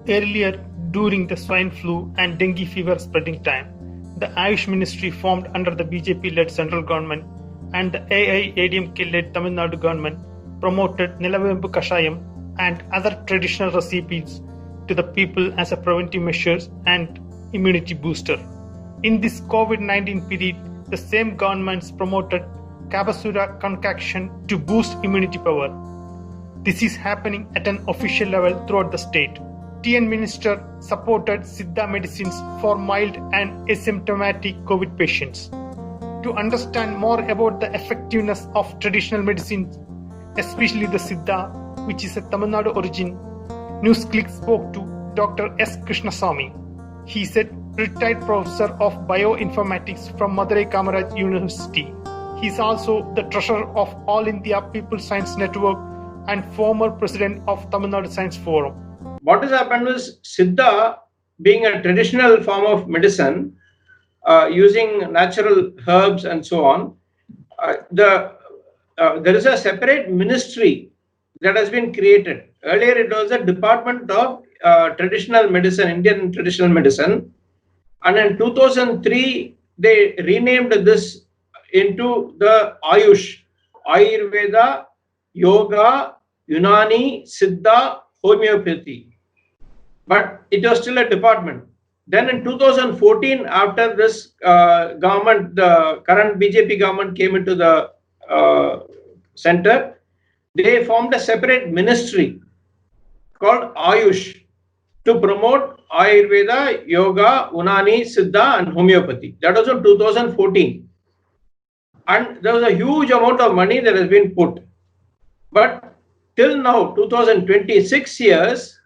Earlier, during the swine flu and dengue fever spreading time, the Ayush Ministry formed under the BJP-led central government and the AIADMK-led Tamil Nadu government promoted Nilavembu Kashayam and other traditional recipes to the people as a preventive measure and immunity booster. In this COVID-19 period, the same governments promoted Kabasura concoction to boost immunity power. This is happening at an official level throughout the state. TN Minister supported Siddha medicines for mild and asymptomatic COVID patients. To understand more about the effectiveness of traditional medicines, especially the Siddha, which is a Tamil Nadu origin, NewsClick spoke to Dr. S. Krishnasamy. He is a retired professor of bioinformatics from Madurai Kamaraj University. He is also the treasurer of All India People Science Network and former president of Tamil Nadu Science Forum. What has happened is Siddha, being a traditional form of medicine, using natural herbs and so on, there is a separate ministry that has been created. Earlier it was a department of traditional medicine, Indian traditional medicine, and in 2003 they renamed this into the Ayush, Ayurveda, Yoga, Unani, Siddha, Homeopathy. But it was still a department. Then in 2014, after this government, the current BJP government came into the center, they formed a separate ministry called Ayush to promote Ayurveda, Yoga, Unani, Siddha and Homeopathy. That was in 2014. And there was a huge amount of money that has been put. But till now, 2026 years,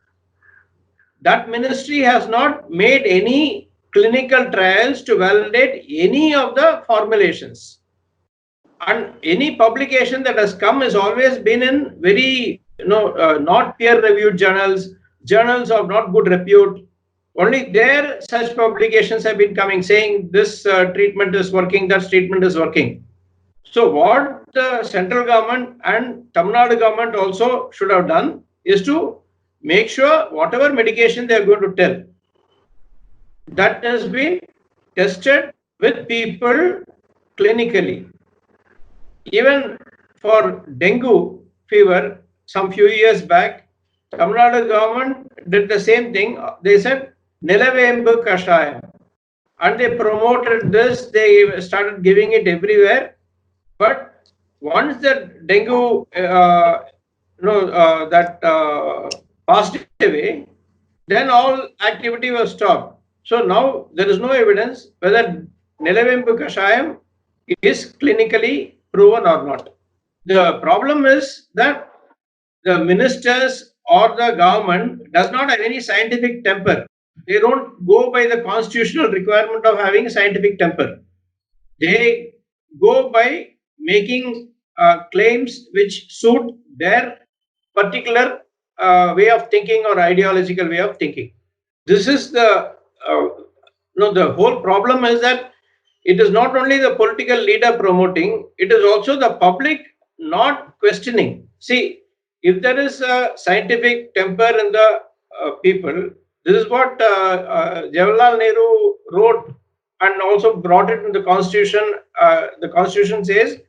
that ministry has not made any clinical trials to validate any of the formulations. And any publication that has come has always been in very, not peer-reviewed journals, journals of not good repute. Only there such publications have been coming saying this treatment is working, that treatment is working. So what the central government and Tamil Nadu government also should have done is to make sure whatever medication they are going to tell, that has been tested with people clinically. Even for dengue fever, some few years back, Tamil Nadu government did the same thing. They said Nilavembu Kashayam, and they promoted this. They started giving it everywhere. But once the dengue, passed away, then all activity was stopped. So now there is no evidence whether Nilavembu Kashayam is clinically proven or not. The problem is that the ministers or the government does not have any scientific temper. They don't go by the constitutional requirement of having scientific temper. They go by making claims which suit their particular way of thinking or ideological way of thinking. This is the whole problem is that it is not only the political leader promoting, it is also the public not questioning. See, if there is a scientific temper in the people, this is what Jawaharlal Nehru wrote and also brought it in the constitution. The constitution says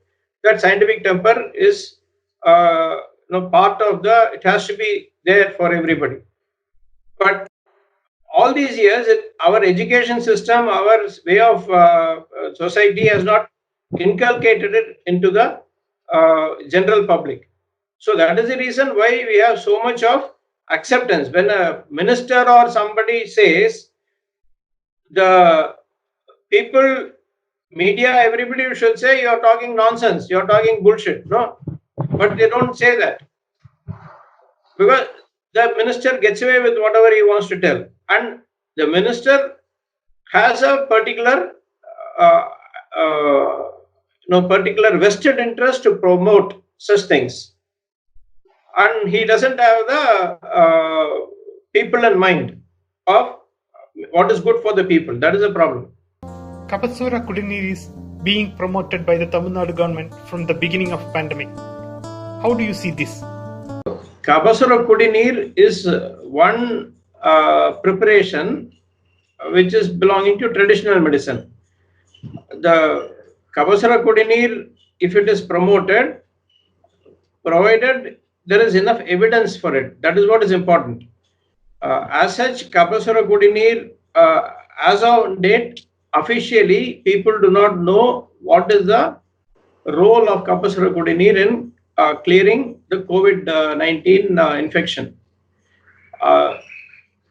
that scientific temper is part of the, it has to be there for everybody. But all these years, our education system, our way of society has not inculcated it into the general public. So that is the reason why we have so much of acceptance. When a minister or somebody says, the people, media, everybody should say, you're talking nonsense, you're talking bullshit. No, but they don't say that. Because the minister gets away with whatever he wants to tell. And the minister has a particular particular vested interest to promote such things. And he doesn't have the people in mind of what is good for the people. That is a problem. Kapasura Kudineer is being promoted by the Tamil Nadu government from the beginning of pandemic. How do you see this? Kapasura Kudineer is one preparation which is belonging to traditional medicine. The Kabasara Kudineer, if it is promoted, provided there is enough evidence for it, that is what is important. As such, Kabasara Kudineer, as of date, officially, people do not know what is the role of Kapasara Kudineer in clearing the COVID-19 infection.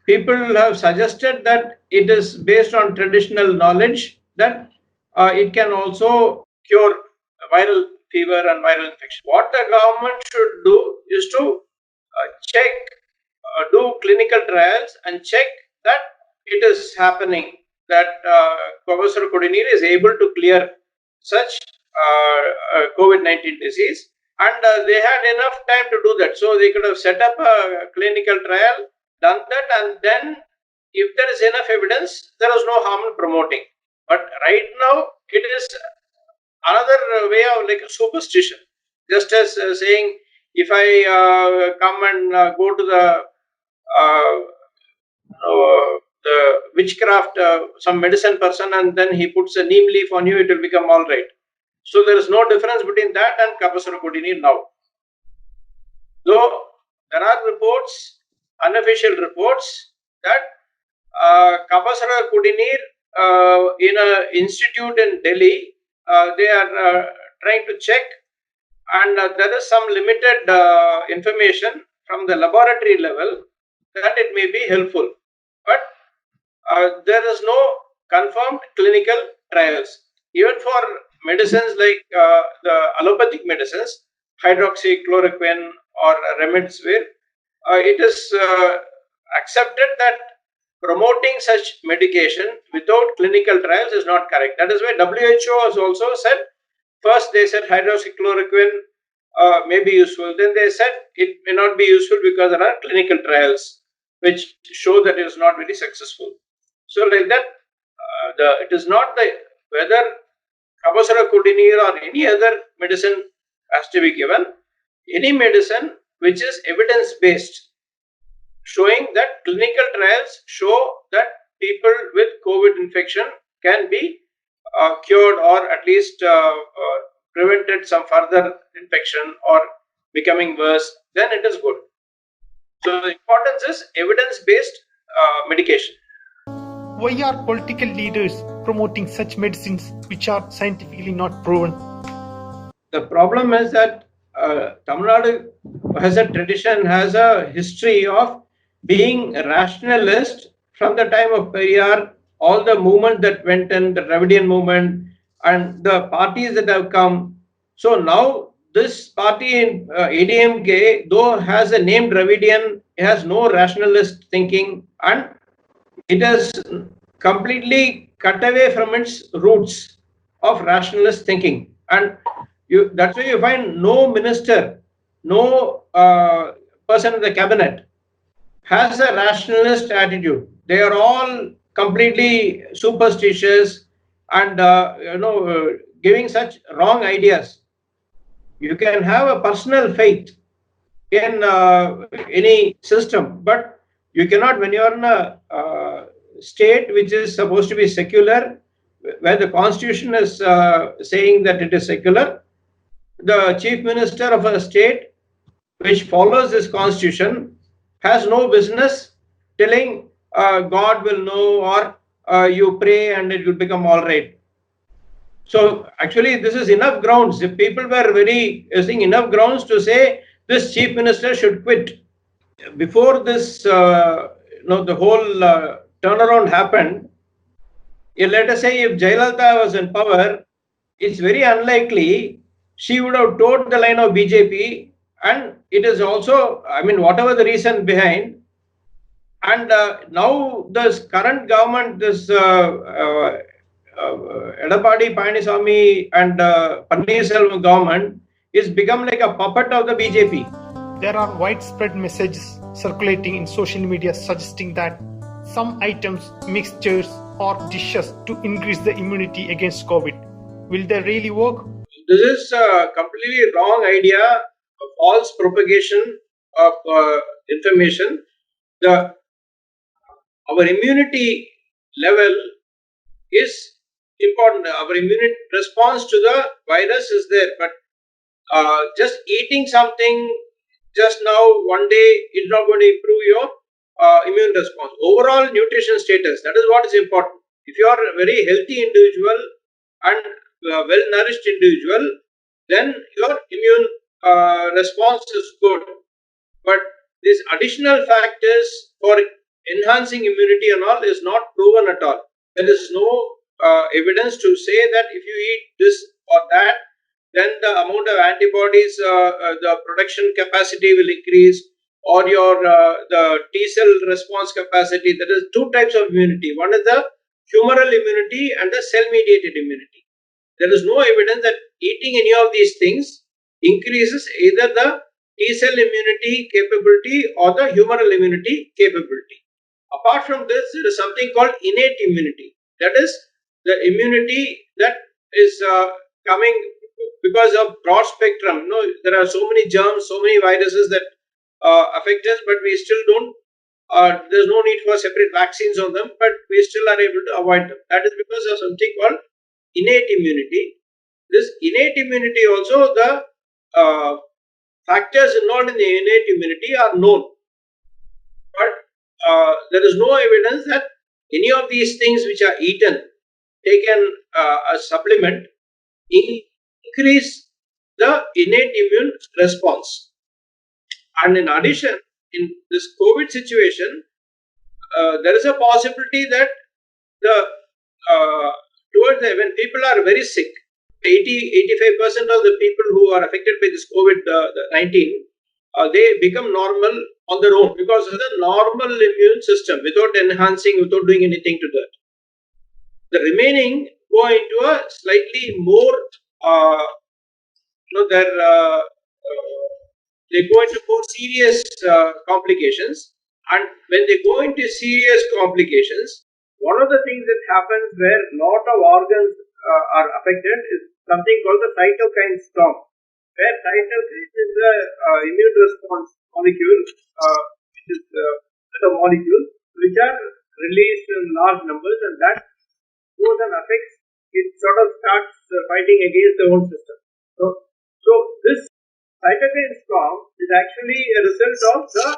People have suggested that it is based on traditional knowledge that it can also cure viral fever and viral infection. What the government should do is to check, do clinical trials and check that it is happening, that Professor Kudineer is able to clear such COVID-19 disease, and they had enough time to do that. So they could have set up a clinical trial, done that, and then if there is enough evidence, there is no harm in promoting. But right now, it is another way of like a superstition. Just as saying, if I come and go to the witchcraft, some medicine person, and then he puts a neem leaf on you, it will become all right. So there is no difference between that and Kapasara Kudineer now. Though there are reports, unofficial reports, that Kapasara Kudineer in an institute in Delhi, they are trying to check, and there is some limited information from the laboratory level that it may be helpful. But there is no confirmed clinical trials. Even for medicines like the allopathic medicines, hydroxychloroquine or remdesivir, it is accepted that promoting such medication without clinical trials is not correct. That is why WHO has also said, first they said hydroxychloroquine may be useful. Then they said it may not be useful because there are clinical trials which show that it is not very successful. So like that, it is not the whether Kabasara Kudineer or any other medicine has to be given. Any medicine which is evidence based, showing that clinical trials show that people with COVID infection can be cured or at least prevented some further infection or becoming worse, then it is good. So the importance is evidence based medication. Why are political leaders promoting such medicines which are scientifically not proven? The problem is that Tamil Nadu has a tradition, has a history of being rationalist from the time of Periyar, all the movement that went in, the Dravidian movement, and the parties that have come. So now this party in ADMK, though has a name Dravidian, has no rationalist thinking, and it has completely cut away from its roots of rationalist thinking. And that's why you find no minister, no person in the cabinet has a rationalist attitude. They are all completely superstitious and giving such wrong ideas. You can have a personal faith in any system, but you cannot, when you are in a state which is supposed to be secular, where the constitution is saying that it is secular, the chief minister of a state which follows this constitution has no business telling God will know, or you pray and it will become all right. So actually this is enough grounds. If people were using enough grounds to say this chief minister should quit. Before this, the whole turnaround happened, let us say if Jayalalitha was in power, it's very unlikely she would have toed the line of BJP, and it is also, I mean, whatever the reason behind, and now this current government, this Edapadi Palaniswamy and Pannirselvam government is become like a puppet of the BJP. There are widespread messages circulating in social media suggesting that some items, mixtures, or dishes to increase the immunity against COVID. Will they really work? This is a completely wrong idea, a false propagation of information. The our immunity level is important. Our immune response to the virus is there, but just eating something just now one day is not going to improve your immune response. Overall nutrition status, that is what is important. If you are a very healthy individual and well nourished individual, then your immune response is good. But these additional factors for enhancing immunity and all is not proven at all. There is no evidence to say that if you eat this or that, then the amount of antibodies, the production capacity will increase, or your the T cell response capacity. There is two types of immunity. One is the humoral immunity and the cell mediated immunity. There is no evidence that eating any of these things increases either the T cell immunity capability or the humoral immunity capability. Apart from this, there is something called innate immunity. That is the immunity that is coming because of broad spectrum. There are so many germs, so many viruses that affect us, but we still don't. There's no need for separate vaccines on them, but we still are able to avoid them. That is because of something called innate immunity. This innate immunity also, the factors involved in the innate immunity are known, but there is no evidence that any of these things which are eaten, taken as supplement, increase the innate immune response. And in addition, in this COVID situation, there is a possibility that the when people are very sick, 85% of the people who are affected by this COVID-19, they become normal on their own because of the normal immune system without enhancing, without doing anything to that. The remaining go into a slightly more, they go into more serious complications. And when they go into serious complications, one of the things that happens where a lot of organs are affected is something called the cytokine storm, where cytokine is the immune response molecule, which is the molecules which are released in large numbers, and that goes and affects, it sort of starts fighting against the own system. So this cytokine storm is actually a result of the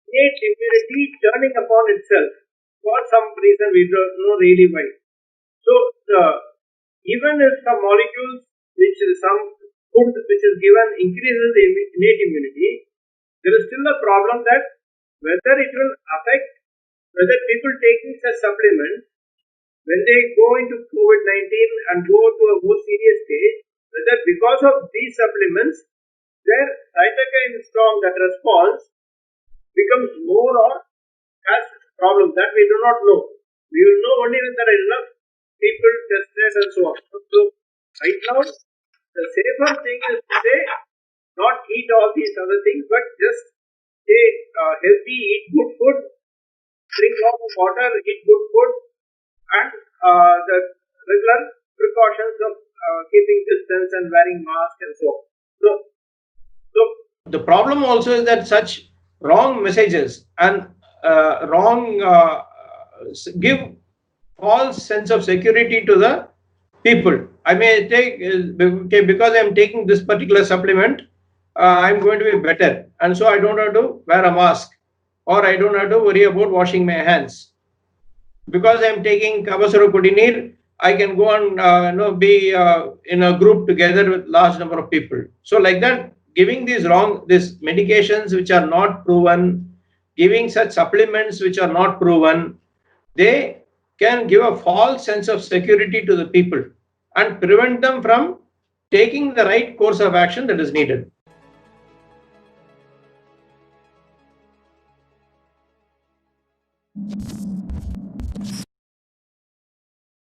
innate immunity turning upon itself for some reason we don't know really why. So even if some molecules, which is some food which is given, increases the innate immunity, there is still a problem that whether it will affect, whether people taking such supplement, when they go into COVID-19 and go to a more serious stage, whether because of these supplements, their cytokine storm, that response, becomes more or has problems that we do not know. We will know only when there are enough people tested and so on. So right now, the safer thing is to say, not eat all these other things, but just stay healthy, eat good food, drink lots of water, eat good food, and the regular precautions of keeping distance and wearing mask and so on. So the problem also is that such wrong messages and give false sense of security to the people. I may take, because I am taking this particular supplement, I am going to be better, and so I don't have to wear a mask, or I don't have to worry about washing my hands. Because I am taking Kavasara Kudinir, I can go and be in a group together with large number of people. So like that, giving these medications which are not proven, giving such supplements which are not proven, they can give a false sense of security to the people and prevent them from taking the right course of action that is needed.